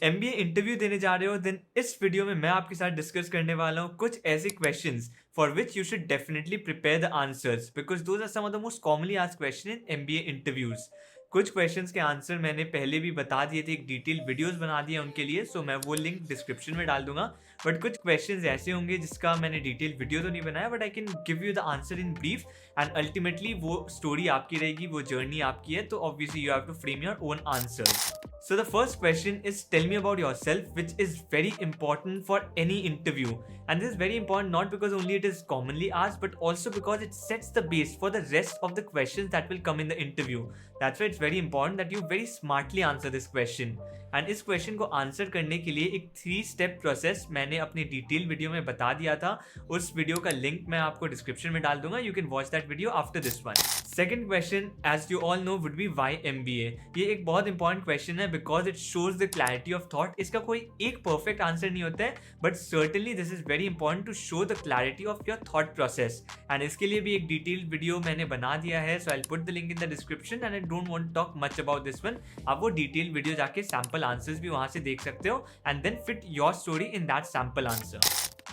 MBA interview देने जा रहे हो, देन इस वीडियो में मैं आपके साथ डिस्कस करने वाला हूँ कुछ ऐसे questions for which you should definitely prepare the answers, because those are some of the most commonly asked question in MBA interviews. कुछ क्वेश्चंस के आंसर मैंने पहले भी बता दिए थे, एक डिटेल वीडियोस बना दिए उनके लिए, सो मैं वो लिंक डिस्क्रिप्शन में डाल दूंगा. बट कुछ क्वेश्चंस ऐसे होंगे जिसका मैंने डिटेल वीडियो तो नहीं बनाया, but I can give you the answer in brief. And ultimately वो स्टोरी आपकी रहेगी, वो जर्नी आपकी है, तो obviously you have to frame your own answer. So the first question is, tell me about yourself, which is very important for any interview. And this is very important not because only it is commonly asked, but also because it sets the base for the rest of the questions that will come in the interview. That's why it's very important that you very smartly answer this question. And इस question को answer करने के लिए एक 3 step process मैंने अपनी detail video में बता दिया था. उस वीडियो का लिंक मैं आपको डिस्क्रिप्शन में डाल दूंगा. You can watch that video after this one. Second question, as you all know, would be why MBA. ये एक बहुत इंपॉर्टेंट क्वेश्चन है because it shows the clarity of thought. इसका कोई एक परफेक्ट आंसर नहीं होता है, but certainly this is very important to show the clarity of your thought process. And इसके लिए भी एक डिटेल्ड वीडियो मैंने बना दिया है, so I put the link in the description. And I don't want to talk much about this one. आप वो डिटेल वीडियो जाके सैम्पल आंसर्स भी वहां से देख सकते हो and then fit your story in that sample answer.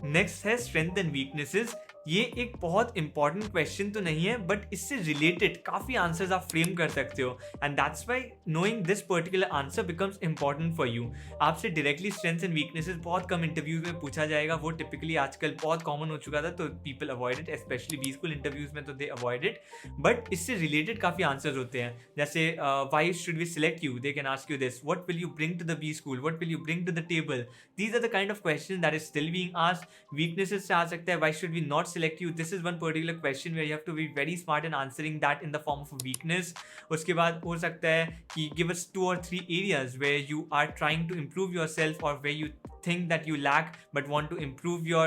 Next है स्ट्रेंथ एंड वीकनेसेस. ये एक बहुत इंपॉर्टेंट क्वेश्चन तो नहीं है, बट इससे रिलेटेड काफी आंसर्स आप फ्रेम कर सकते हो. And that's why knowing this particular answer becomes important for you. आपसे डायरेक्टली स्ट्रेंथ्स एंड वीकनेसेस बहुत कम इंटरव्यूज में पूछा जाएगा. वो टिपिकली आजकल बहुत कॉमन हो चुका था, तो people avoid it, specially B school interviews में तो दे अवॉइड इट. बट इससे रिलेटेड काफी आंसर्स होते हैं, जैसे why should we select you, they can ask you this. What will you bring to the B school, what will you bring to the table. These are the kind of question that is still being asked. Weaknesses से आ सकता है, why should we not select you. This is one particular question where you have to be very smart in answering that in the form of a weakness. उसके बाद हो सकता है कि give us 2 or 3 areas where you are trying to improve yourself or where you think that you lack but want to improve your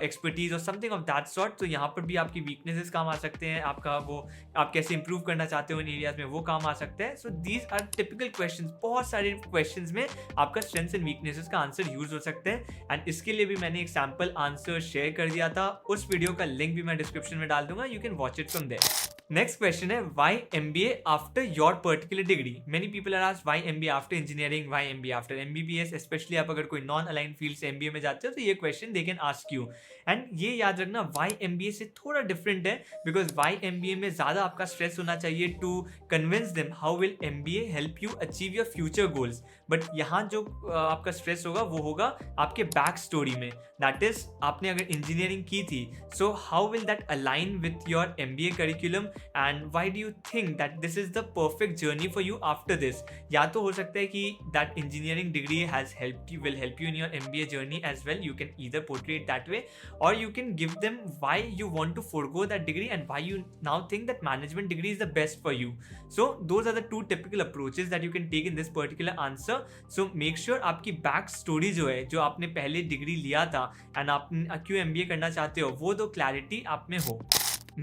expertise or something of that sort. तो यहाँ पर भी आपकी weaknesses काम आ सकते हैं, आपका वो आप कैसे improve करना चाहते हो इन areas में वो काम आ सकता है. So these are typical questions. बहुत सारे questions में आपका strengths and weaknesses का आंसर यूज हो सकते हैं. एंड इसके लिए भी मैंने एक सैम्पल आंसर शेयर कर दिया था, उस वीडियो का लिंक भी मैं डिस्क्रिप्शन में डाल दूंगा. You can watch it from there. Next question है, why MBA after your particular degree? Many people are asked why MBA after engineering, why MBA after MBBS, especially आप अगर कोई नॉन अलाइन फील्ड से MBA में जाते हो तो ये question they can ask you. And ये याद रखना, why MBA से थोड़ा डिफरेंट है, बिकॉज why MBA में ज़्यादा आपका स्ट्रेस होना चाहिए to convince them how will MBA help you achieve your future goals. But यहाँ जो आपका स्ट्रेस होगा वो होगा आपके बैक स्टोरी में. दैट इज, आपने अगर इंजीनियरिंग की थी, so how will that align with your MBA curriculum and why do you think that this is the perfect journey for you after this. या तो हो सकता है कि that engineering degree has helped you, will help you in your MBA journey as well. You can either portray it that way, or you can give them why you want to forego that degree and why you now think that management degree is the best for you. So those are the 2 typical approaches that you can take in this particular answer. So make sure आपकी back story जो है, जो आपने पहले degree लिया था and आप क्यों MBA करना चाहते हो, वो तो clarity आप में हो.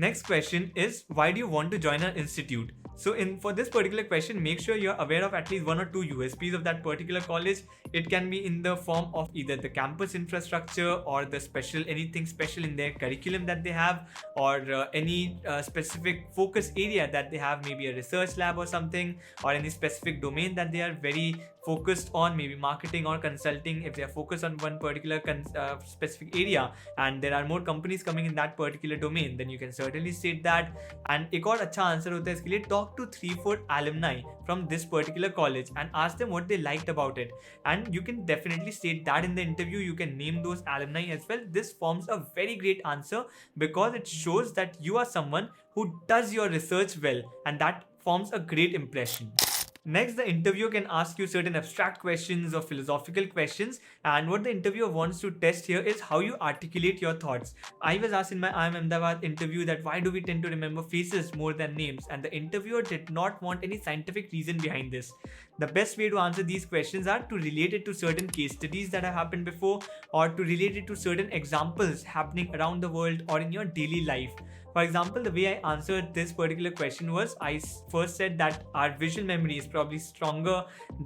Next question is, why do you want to join an institute? So for this particular question, make sure you're aware of at least 1 or 2 USPs of that particular college. It can be in the form of either the campus infrastructure or the anything special in their curriculum that they have, or any specific focus area that they have, maybe a research lab or something, or any specific domain that they are very focused on, maybe marketing or consulting. If they are focused on one particular specific area and there are more companies coming in that particular domain, then you can certainly state that. And एक और अच्छा answer होता है इसके लिए, talk to 3-4 alumni from this particular college and ask them what they liked about it. And you can definitely state that in the interview. You can name those alumni as well. This forms a very great answer because it shows that you are someone who does your research well, and that forms a great impression. Next, the interviewer can ask you certain abstract questions or philosophical questions, and what the interviewer wants to test here is how you articulate your thoughts. I was asked in my IIM Ahmedabad interview that why do we tend to remember faces more than names, and the interviewer did not want any scientific reason behind this. The best way to answer these questions are to relate it to certain case studies that have happened before, or to relate it to certain examples happening around the world or in your daily life. For example, the way I answered this particular question was, I first said that our visual memory is probably stronger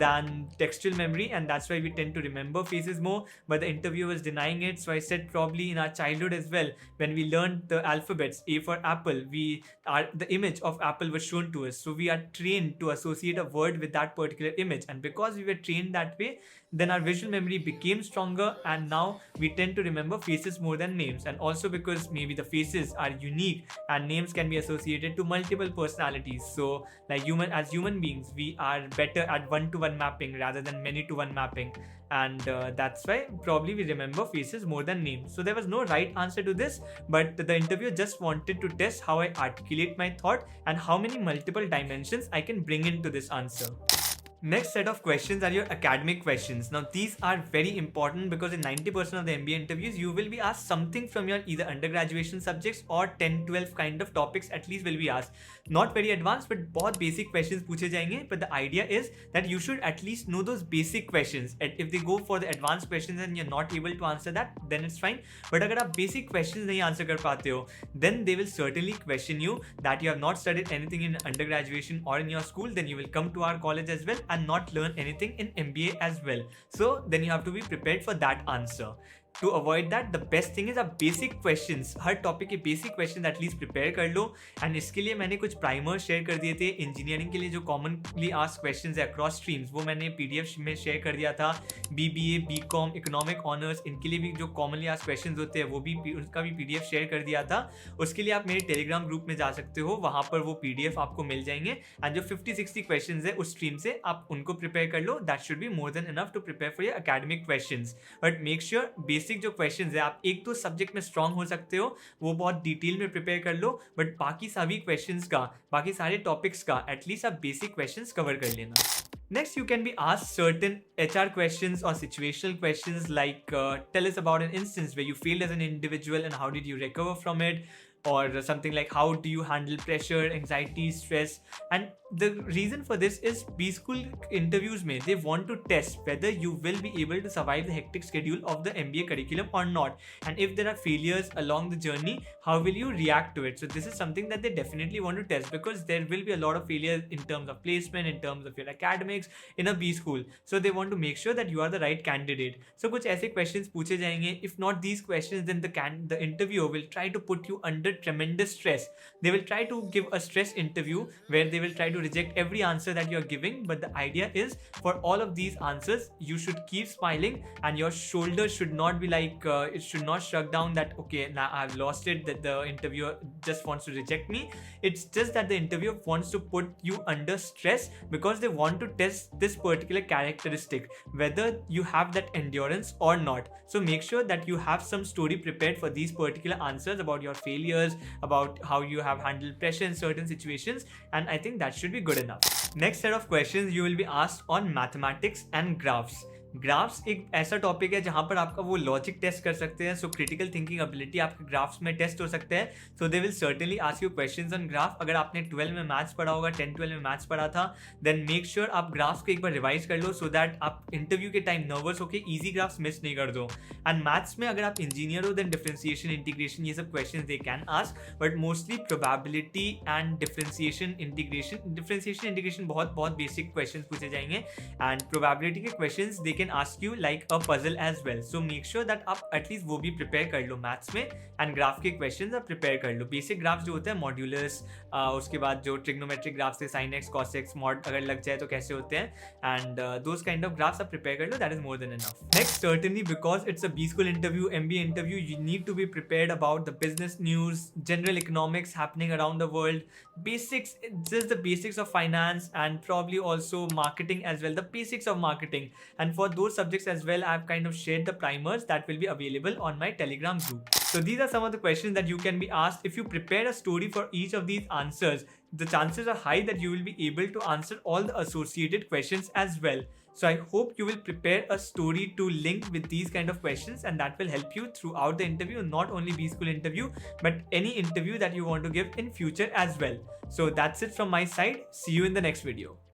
than textual memory, and that's why we tend to remember faces more. But the interviewer was denying it, so I said probably in our childhood as well, when we learned the alphabets, A for apple, the image of apple was shown to us, so we are trained to associate a word with that particular image, and because we were trained that way, then our visual memory became stronger, and now we tend to remember faces more than names. And also because maybe the faces are unique and names can be associated to multiple personalities. So like as human beings, we are better at one-to-one mapping rather than many-to-one mapping, and that's why probably we remember faces more than names. So there was no right answer to this, but the interviewer just wanted to test how I articulate my thought and how many multiple dimensions I can bring into this answer. Next set of questions are your academic questions. Now these are very important because in 90% of the MBA interviews you will be asked something from your either undergraduation subjects or 10-12 kind of topics at least will be asked. Not very advanced but बहुत basic questions पूछे जाएंगे, but the idea is that you should at least know those basic questions. And if they go for the advanced questions and you're not able to answer that, then it's fine. But अगर आप basic questions नहीं answer कर पाते हो, then they will certainly question you that you have not studied anything in undergraduation or in your school. Then you will come to our college as well and not learn anything in MBA as well. So then you have to be prepared for that answer. To avoid that, the best thing is आप basic questions, हर topic के basic questions at least prepare कर लो. And इसके लिए मैंने कुछ primers share कर दिए थे. Engineering के लिए जो commonly asked questions है across streams, वो मैंने PDF में share कर दिया था. BBA, BCom, Economic Honors, इनके लिए भी जो commonly asked questions होते हैं वो भी उसका भी PDF share कर दिया था. उसके लिए आप मेरे Telegram group में जा सकते हो, वहाँ पर वो PDF आपको मिल जाएंगे. And जो 50-60 questions है उस stream से आप उनको prepare कर लो. That should be more than enough to prepare for your academic questions. But make sure basic जो क्वेश्चंस है, आप एक तो सब्जेक्ट में स्ट्रांग हो सकते हो, वो बहुत डिटेल में प्रिपेयर कर लो, बट बाकी सभी क्वेश्चंस का, बाकी सारे टॉपिक्स का एटलीस्ट आप बेसिक क्वेश्चंस कवर कर लेना. Next, you can be asked certain HR questions or situational questions like tell us about an instance where you failed as an individual and how did you recover from it, or something like how do you handle pressure, anxiety, stress. And the reason for this is B school interviews में they want to test whether you will be able to survive the hectic schedule of the MBA curriculum or not, and if there are failures along the journey, how will you react to it. So this is something that they definitely want to test because there will be a lot of failures in terms of placement, in terms of your academics in a B school. So they want to make sure that you are the right candidate. So कुछ ऐसे questions पूछे जाएंगे. If not these questions, then the interviewer will try to put you under tremendous stress. They will try to give a stress interview where they will try to reject every answer that you're giving, but the idea is for all of these answers you should keep smiling and your shoulders should not be like it should not shrug down that okay now I've lost it, that the interviewer just wants to reject me. It's just that the interviewer wants to put you under stress because they want to test this particular characteristic, whether you have that endurance or not. So make sure that you have some story prepared for these particular answers about your failures, about how you have handled pressure in certain situations, and I think that should be good enough. Next set of questions you will be asked on mathematics and graphs. Graphs एक ऐसा topic है जहां पर आपका वो logic test कर सकते हैं, सो क्रिटिकल थिंकिंग एबिलिटी आपके ग्राफ्स में टेस्ट हो सकते हैं. So they will certainly ask you questions on graph. अगर आपने 12 में मैथ्स पढ़ा होगा, 10-12 में मैथ्स पढ़ा था, देन मेक श्योर आप ग्राफ्स को एक बार रिवाइज कर लो सो दैट आप इंटरव्यू के टाइम नर्वस होकर ईजी ग्राफ्स मिस नहीं कर दो. एंड मैथ्स में अगर आप इंजीनियर हो देन डिफरेंशिएशन, इंटीग्रेशन, ये सब question they can ask, but mostly probability and differentiation integration बहुत बेसिक क्वेश्चन पूछे जाएंगे. एंड प्रोबेबिलिटी के question they can ask you like a puzzle as well. So make sure that आप at least वो भी prepare कर लो maths में, and graph के क्वेश्चंस आप प्रिपेयर कर लो. बेसिक ग्राफ्स जो होते हैं मॉड्यूलस, उसके बाद जो ट्रिग्नोमेट्रिक ग्राफ्स है sine X cos X mod अगर लग जाए तो कैसे होते हैं, and those kind of graphs आप प्रिपेयर कर लो. That is more than enough. Next, certainly because it's a B school interview, MBA interview, you need to be prepared about the business news, general economics happening around the world, basics, just the basics of finance, and probably also marketing as well, the basics of marketing. And for those subjects as well, I've kind of shared the primers that will be available on my Telegram group. So these are some of the questions that you can be asked. If you prepare a story for each of these answers, the chances are high that you will be able to answer all the associated questions as well. So I hope you will prepare a story to link with these kind of questions, and that will help you throughout the interview, not only B school interview, but any interview that you want to give in future as well. So that's it from my side. See you in the next video.